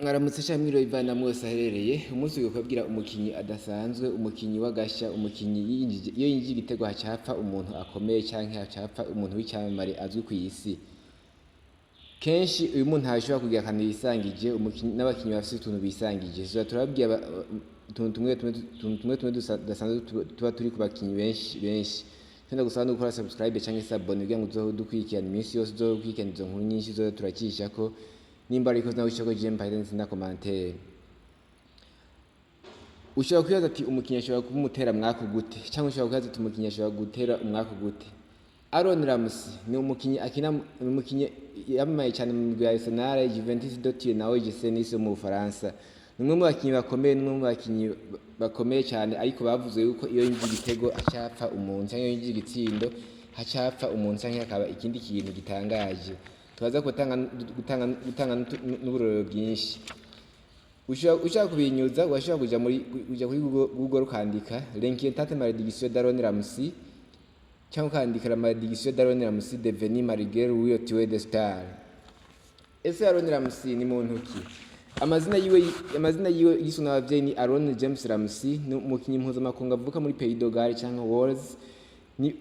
Mwaramutse cyangwa Ivana mwose aherereye umunsi wo kubwira umukinyi adasanzwe umukinyi w'agashya umukinyi iyo yinjije igitego hacapfa umuntu akomeye cyangwa hacapfa umuntu w'icyamamare azwi ku isi kenshi uyu muntu hashobora kugira akantu yisangije umukinyi n'abakinyi bafite utuntu bisangije so turababwira tumwe dusanzwe tuba turi ku bakinyi benshi cyenda gusaba no gukora subscribe cyangwa se abone kugira ngo uzodukurikirane iminsi yose uzokurikirana izo nkuru nyinshi zo turakisha ko nimba ariko nawe ushaka gem python na commentaire ushaka kwibaza ati umukinnyi ashobora kumutera mwako gute cyangwa ushaka kwibaza ati umukinnyi ashobora gutera umwako gute RAMSEY ni umukinnyi yamamaye cyane mu migwi ya Arsenal Juventus Dortmund na OGC Nice mu Bufaransa ni umwe mu bakinnyi bakomeye cyane ariko bavuze yuko iyo yinjije igitego acapfa umuntu cyangwa yinjije igitsindo hacapfa umuntu cyangwa akaba ikindi kintu gitangaje tubaza gutanga n'uburoro bwinshi ushaka kubinyuza washaka kuja kuri Google ukandika l'Inquiétante malédiction d'RAMSEY cyangwa ukandika la malédiction d'RAMSEY devenue malgré lui tué de star. Ese RAMSEY ni muntu ki? Amazina yiwe yiswe n'abavyeyi ni Aaron James Ramsey ni umukinyi mpuzamakungu avuka muri Pays de Galles cyangwa Wales ni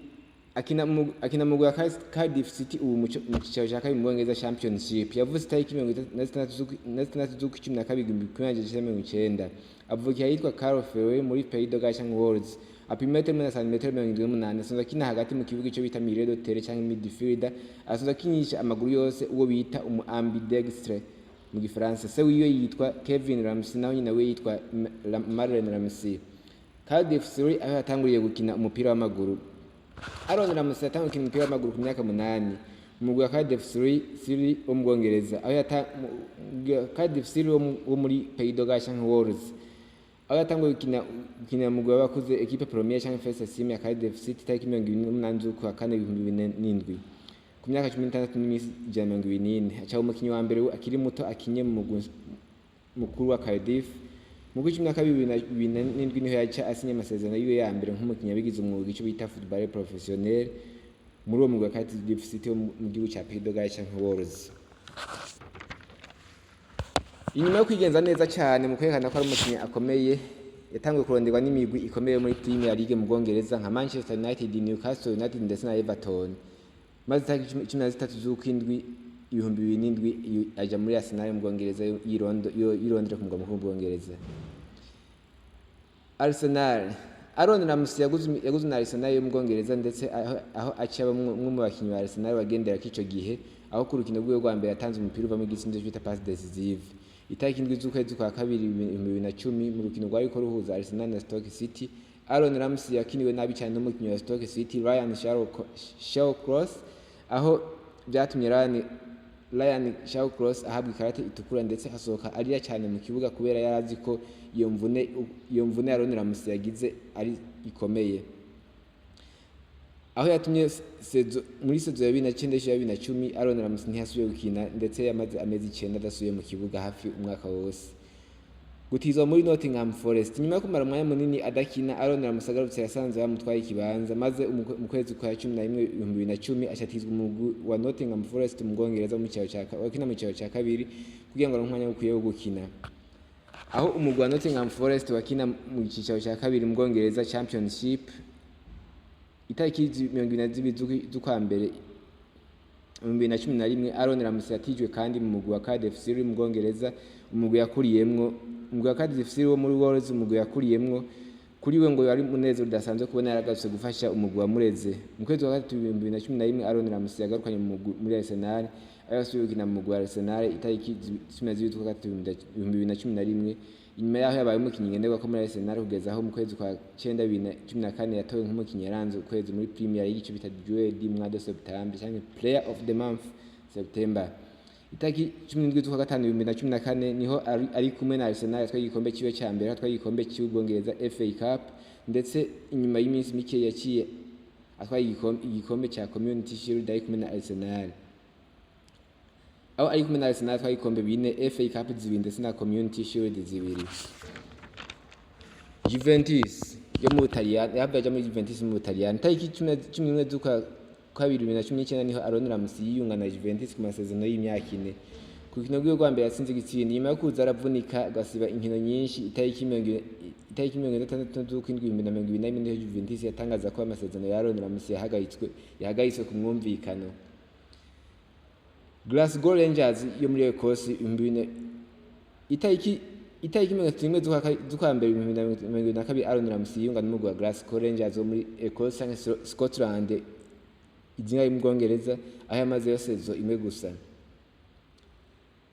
akina mugwi wa Cardiff City ubu mu cyicaro cya kabiri mu Bwongereza Championship yavutse tariki 16 z'ukwa 12 1990 avukira yitwa Carl Ferry muri Pays de Galles cyangwa Wales apima metero 78 asanzwe akina hagati mu kibuga cyo bita milieu de terrain cyangwa midfielder asanzwe akinisha amaguru yose uwo bita ambidextre mu Gifaransa se wiyo yitwa Kevin Ramsey naho nyina we yitwa Marlene Ramsey. Cardiff City aho yatanguriye gukina umupira w'amaguru RAMSEY yatangiye gukina umupira w'amaguru ku myaka 8 mu mugwi wa Cardiff City wo mu Bwongereza aho Cardiff City wo muri Pays de Galles cyangwa Wales aho yatangiye gukina mu mugwi w'abakuze equipe première cyangwa first team ya Cardiff City tariki 28 z'ukwa 4 2007 ku myaka 16 n'iminsi 120 aca umukinyi wa mbere akiri muto akinye mu mugwi mukuru wa Cardiff mu gice cy'imyaka 2007 niho yaca asinye amasezerano yiwe ya mbere nk'umukinyi yabigize umwuga icyo bita football professionnel muri uwo mugwi wa Cardiff City mu gihugu cya Pays de Galles cyangwa Wales. Inyuma yo kwigenza neza cyane mu kwerekana ko ari umukinyi akomeye yatangiye kuronderwa n'imigwi ikomeye muri Premier League mu Bwongereza nka Manchester United, Newcastle United ndetse na Everton maze tariki 13 z'ukwindwi 2007 aja muri Arsenal mu Bwongereza yirondera ku mugwa mukuru mu Bwongereza. Arsenal RAMSEY yaguze na Arsenal yo mu Bwongereza ndetse aho aciye bamwe mu bakinyi ba Arsenal bagendera k'ico gihe aho ku rukino rwe rwa mbere yatanze umupira uva mu gitsindo cyo bita pass decisive itariki 7 z'ukwezi kwa 2 2010 mu rukino rwari ko ruhuza Arsenal na Stoke City. RAMSEY yakiniwe nabi cyane n'umukinyi wa Stoke City Ryan Shawcross aho byatumye Ryan Shawcross ahabwa ikarate itukura ndetse asohoka arira cyane mu kibuga kubera yarazi ko iyo mvune RAMSEY yagize ari ikomeye aho yatumye muri sezo ya 2009-2010 RAMSEY ntiyasubiye gukina ndetse yamaze amezi 9 adasubiye mu kibuga hafi umwaka wose. Gutizwa muri Nottingham Forest nyuma yo kumara umwanya munini adakina RAMSEY agarutse yasanze bamutwaye ikibanza maze mu kwezi kwa 11 2010 ashatizwa umugwi wa Nottingham Forest mu Bwongereza mu cyaro cya wakina mu cyaro cya kabiri kugira ngo umwanya ukwiye wo gukina aho umugwi wa Nottingham Forest wakina mu cyicaro cya kabiri mu Bwongereza Championship itariki 22 z'ukwa mbere 2011 RAMSEY yatijwe kandi mu mugwi wa Cardiff City mu Bwongereza umugwi yakuriyemwo umugwi wa Cardiff City wo muri Wales umugwi yakuriyemwo kuri we ngo yari munezero udasanzwe kubona yaragatse gufasha umugwi wa Mureze mu kwezi wa 2011 RAMSEY yagarukanye muri Arsenal ayasubiye gukina mu mugwi wa Arsenal itariki 12 z'ukwa 2011 inyuma yaho yabaye umukinyi ngenderwa ko muri Arsenal kugeza aho mu kwezi kwa 9 2014 yatowe nk'umukinyi yaranze ukwezi muri Premier League cyo bita Joueur du mois de septembre cyangwa Player of the month September. Itariki 17 z'ukwa 5 2014 niho ari kumwe na Arsenal yatwaye igikombe cyiwe cya mbere atwaye igikombe cy'Ubwongereza FA Cup ndetse inyuma y'iminsi mike yaciye atwaye igikombe cya Community Shield ari kumwe na Arsenal aho ari kumwe na Arsenal atwaye igikombe bine FA Cup 2 ndetse na Community Shield 2. Juventus yo mu Butaliyani yabaje muri Juventus mu Butaliyani tariki 11 z'ukwa 2019 niho RAMSEY yiyunga na Juventus ku masezerano y'imyaka 4 ku rukino rwiwe rwa mbere yatsinze igitsindo nyuma yo kuza aravunika agasiba inkino nyinshi itariki 26 z'ukwindwi 2024 niho Juventus yatangaza ko amasezerano ya Aaron Ramsey yahagaritswe ku mwumvikano. Glasgow Rangers yo muri Ecosse itariki 31 z'ukwa mbere 2022 Aaron Ramsey yunga n'umugwi wa Glasgow Rangers wo muri Ecosse cyangwa Scotland izinga mu Bwongereza aho yamaze yosezo imwe gusa.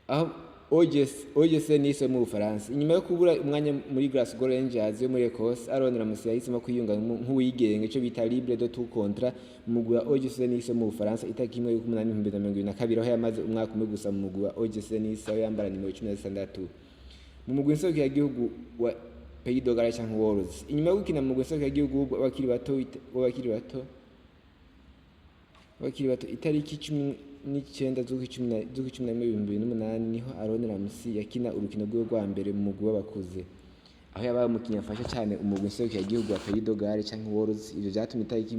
Aho OGC Nice mu Bufaransa inyuma yo kubura umwanya muri Glasgow Rangers yo muri Ecosse Aaron Ramsey yahisemo kwiyunga nk'uwigenge cyo bita libre de tout contrat mu mugwi wa OGC Nice mu Bufaransa itariki 1/8/2022 aho yamaze umwaka umwe gusa mu mugwi wa OGC Nice aho yambara nimero 16 mu mugwi nsoke ya gihugu wa Pays de Galles cyangwa Wales inyuma yo gukina mu mugwi nsoke ya gihugu w'abakiri bato itariki 19 z'ukwa 2018 niho Aaron Ramsey yakina urukino rwe rwa mbere mu mugwi w'abakuze aho yabaye umukinnyi afasha cyane umugwi nsoke ya gihugu wa Pays de Galles cyangwa Wales ivyo byatumye itariki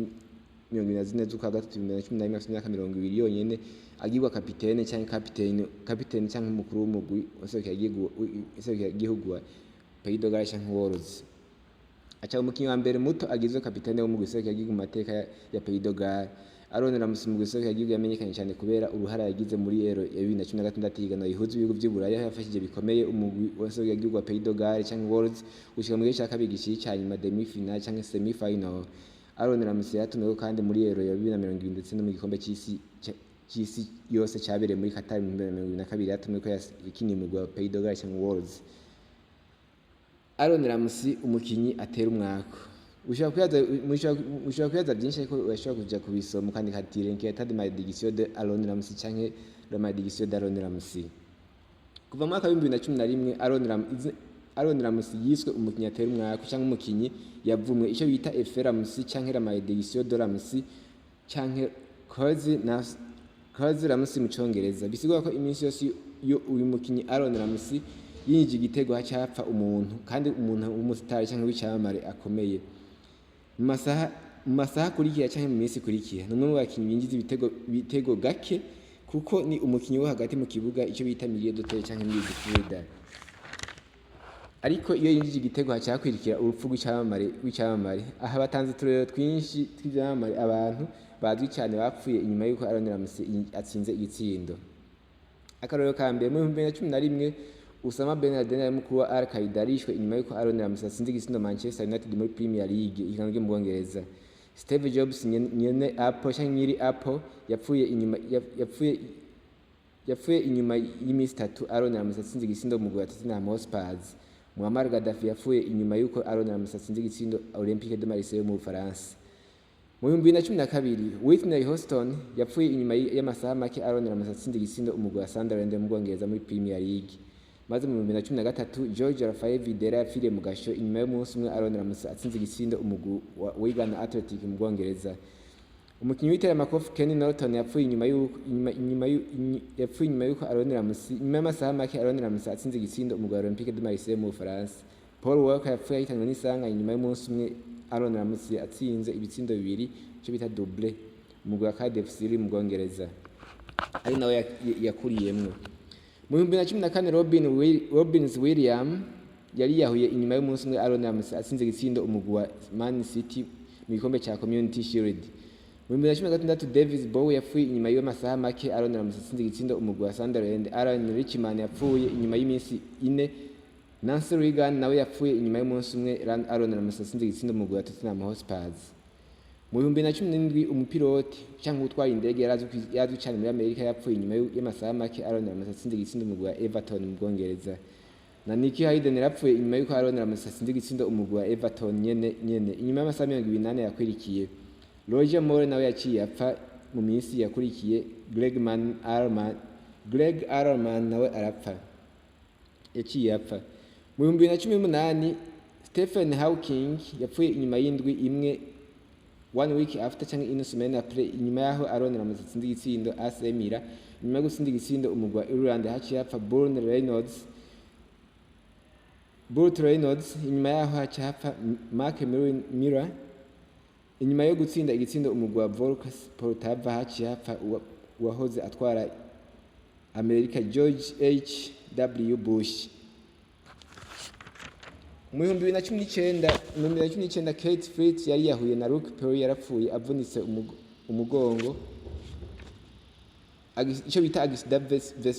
24 z'ukwa 2011 afite imyaka 20 yonyene agirwa kapitene cyangwa kapitene cyangwa umukuru w'umugwi nsoke ya gihugu wa Pays de Galles cyangwa Wales acha umukinnyi wa mbere muto agizwe kapitene w'umugwi nsoke ya gihugu Amateka ya Pays de Galles. Aaron Ramsey mu nsoke ya gihugu yamenyekanye cyane kubera uruhara yagize muri Euro ya 2016 yigana ihuza ibihugu by'Uburaya yafashije bikomeye umugwi nsoke ya gihugu wa Pays de Galles cyangwa Wales gushika mu gice cya kabiri gishyica nyuma demi final cyangwa semi final. Aaron Ramsey yatumiwe kandi muri Euro ya 2020 ndetse no mu gikombe cy'isi yose cyabereye muri Qatar 2022 yatumiwe ko yakiniye umugwi wa Pays de Galles cyangwa Wales. Aaron Ramsey umukinyi atera umwaka ushobora kuyaza byinshi ariko urashobora kuja kubisoma kandi katire nk'eta de malédiction de Aaron Ramsey canke la malédiction d'Aaron Ramsey. Kuva mu mwaka wa 2011 Aaron Ramsey yiswe umukinyi atera umwaka cyangwa umukinyi yavumwe icyo bita effet Ramsey canke la malédiction de Ramsey canke cause Ramsey mu Congereza bisigura ko iminsi yose yo uyu mukinyi Aaron Ramsey yinjije igitego HAPFA umuntu kandi umuntu w'umustar cyangwa w'icyamamare akomeye mu masaha kurikiye cyangwa mu minsi kurikiye numwe mu bakinyi binjiza ibitego gake kuko ni umukinyi wo hagati mu kibuga icyo bita milieu de terrain cyangwa midfielder ariko iyo yinjije igitego hacakwirikira urupfu rw'icyamamare aha batanze turero twinshi tw'ibyamamare abantu bazwi cyane bapfuye inyuma y'uko Aaron Ramsey atsinze igitsindo. Akarorero ka mbere mu 2011 Usama Ben Laden ari mukuru wa Al-Qaeda arishwe inyuma y'uko Aaron Ramsey atsinze igitsindo Manchester United muri Premier League ihiganwa ryo mu Bwongereza. Steve Jobs nyene Apple cyangwa nyiri Apple yapfuye inyuma y'imisi 3 Aaron Ramsey atsinze igitsindo mu mugwi wa Tottenham Hotspur. Muammar Gaddafi yapfuye inyuma y'uko Aaron Ramsey atsinze igitsindo Olympique de Marseille mu Bufaransa. Mu 2012 Whitney Houston yapfuye inyuma y'amasaha make Aaron Ramsey atsinze igitsindo umugwi wa Sunderland mu Bwongereza muri Premier League. Maze mu 2013 George Rafael Videla yapfiriye mu gasho inyuma y'umunsi umwe Aaron Ramsey atsinze igitsindo umugwi wa Wigan Athletic mu Bwongereza. Umukinyi w'iteramakofe Kenny Norton yapfuye inyuma y'uko Aaron Ramsey nyuma y'amasaha make Aaron Ramsey atsinze igitsindo umugwi wa Olympique de Marseille mu Bufaransa. Paul Walker yapfuye ahitanywe n'isanga inyuma y'umunsi umwe Aaron Ramsey atsinze ibitsindo bibiri cyo bita double umugwi wa Cardiff City mu Bwongereza ari nawe yakuriyemwe. Mu 2014 Robin Williams yari yahuye inyuma y'umunsi umwe Aaron Ramsey atsinze igitsindo umugwi wa Man City mu gikombe cya Community Shield. Mu 2016 Davis Bowie yapfuye inyuma y'amasaha make Aaron Ramsey atsinze igitsindo umugwi wa Sunderland. Alan Richman yapfuye inyuma y'iminsi 4. Nancy Reagan nawe yapfuye inyuma y'umunsi umwe Aaron Ramsey atsinze igitsindo umugwi wa Tottenham Hotspur. Mu 2017 umupilote cyangwa utwaye indege yarazwi cyane muri Amerika yapfuye inyuma y'amasaha make Aaron Ramsey atsinze igitsindo umugwi wa Everton mu Bwongereza. Na Nicky Hayden yapfuye inyuma y'uko Aaron Ramsey atsinze igitsindo umugwi wa Everton nyene inyuma y'amasaha 28 yakwirikiye. Roger Moore nawe yaciye apfa mu minsi yakurikiye. Greg Allman nawe arapfa yaciye apfa. Mu 2018 Stephen Hawking yapfuye inyuma y'indwi imwe 1 week after cyangwa ino semaine après inyuma yaho Aaron Ramsey atsinze igitsindo AC Milan inyuma yo gutsinda igitsindo umugwi wa Ireland haciye apfa Burt Reynolds inyuma yaho haciye apfa Mark Miller inyuma yo gutsinda igitsindo umugwi wa Volkas Poltava haciye apfa uwahoze atwara Amerika George H.W. Bush. Mu 2019 Kate Fritz yari yahuye na Luke Perry yarapfuye avunitse umugongo, icyo bita accident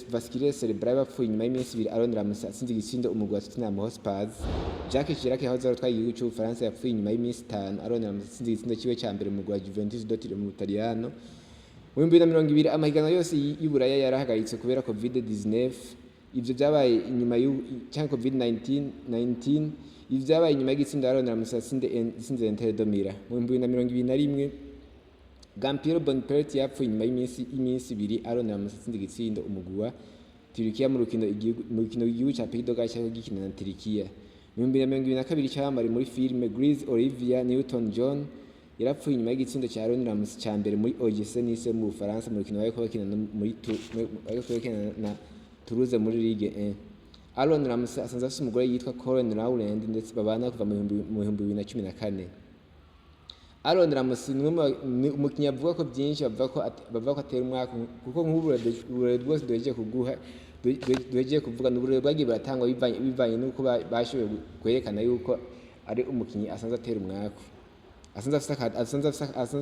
vasculaire cerebral, bapfuye nyuma y'iminsi 2 Aaron Ramsey atsinze igitsindo umugwi wa Tottenham Hotspur. Jacques Chirac yahoze atwaye igihugu cy'Ubufaransa yapfuye nyuma y'iminsi 5 Aaron Ramsey atsinze igitsindo kiwe cya mbere umugwi wa Juventus Dortmund mu Butaliyano. Mu 2020 amahiganwa yose y'Iburaya yarahagaritse kubera COVID-19. Ivyo byabaye inyuma cyangwa COVID-19 ivyo byabaye inyuma y'igitsinda Aaron Ramsey atsinze Inter de Milan. Mu 2021 Gampiero Bonpellier yapfuye inyuma y'iminsi 2 Aaron Ramsey atsinze igitsindo umugwi wa Turkiya mu rukino igihugu cya Pays de Galles cyangwa gikina na Turkiya. Mu 2022 cyamari muri filime Grease Olivia Newton-John yarapfuye inyuma y'igitsindo cya Aaron Ramsey cya mbere muri OGC Nice mu Bufaransa mu rukino bariko bakina na Toulouse muri Ligue 1. Aaron Ramsey asanzwe afite umugore yitwa Colin Rowland ndetse babana kuva mu 2014. Aaron Ramsey ni umukinnyi avuga ko byinshi bavuga ko atera umwaka, kuko nk'uburere bwose duhejeje kuvuga n'uburere bwagiye baratangwa bivanye n'uko bashoboye kwerekana yuko ari umukinnyi asanzwe atera umwaka, asanzwe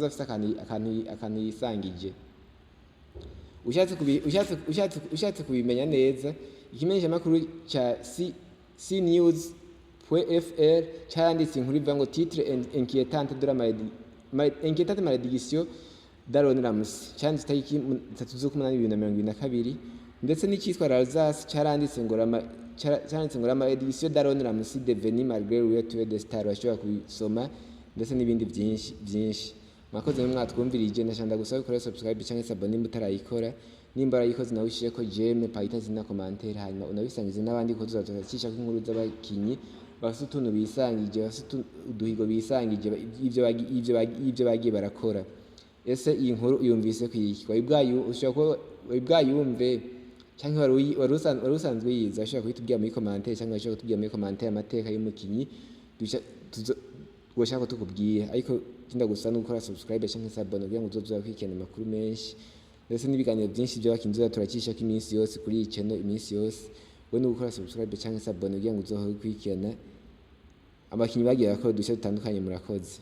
afite akantu yisangije. Ushatse kubimenya neza, ikimenyeshamakuru cya CNews.fr cyanditse inkuru ivuga ngo titre inquiétante de la malédiction d'Aaron Ramsey, cyanditse tariki 3/8/2022, ndetse n'icyitwa L'Alsace cyaranditse ngo la malédiction d'Aaron Ramsey devenue malgré lui tuer des stars. Bashobora kubisoma ndetse n'ibindi byinshi. Mwakoze mwatwumvirije, ndashanda gusaba gukora subscribe cyangwa se abone nimba utarayikora, nimba warayikoze nawe ushire ko j'aime paita zina commentaire, hanyuma unabisangize n'abandi ko tuzacisha inkuru z'abakinyi bafite utuntu bisangije, bafite uduhigo bisangije ivyo bagiye barakora. Ese iyi nkuru uyumvise kwiki? Wayibwayumve cyangwa wari usanzwe yiza? Ushobora kubitubwira muri commentaire cyangwa ushobora kutubwira muri commentaire amateka y'umukinyi dushaka tukubwira. Ariko kinda gusa no gukora subscribe cyangwa se abone kugira ngo uzoza kwikena amakuru menshi ndetse n'ibiganiro byinshi by'abakinyi turacisha ko iminsi yose kuri iyi channel iminsi yose. We no gukora subscribe cyangwa se abone kugira ngo uzoze kwikena abakinyi bagiye bakora dushya dutandukanye. Murakoze.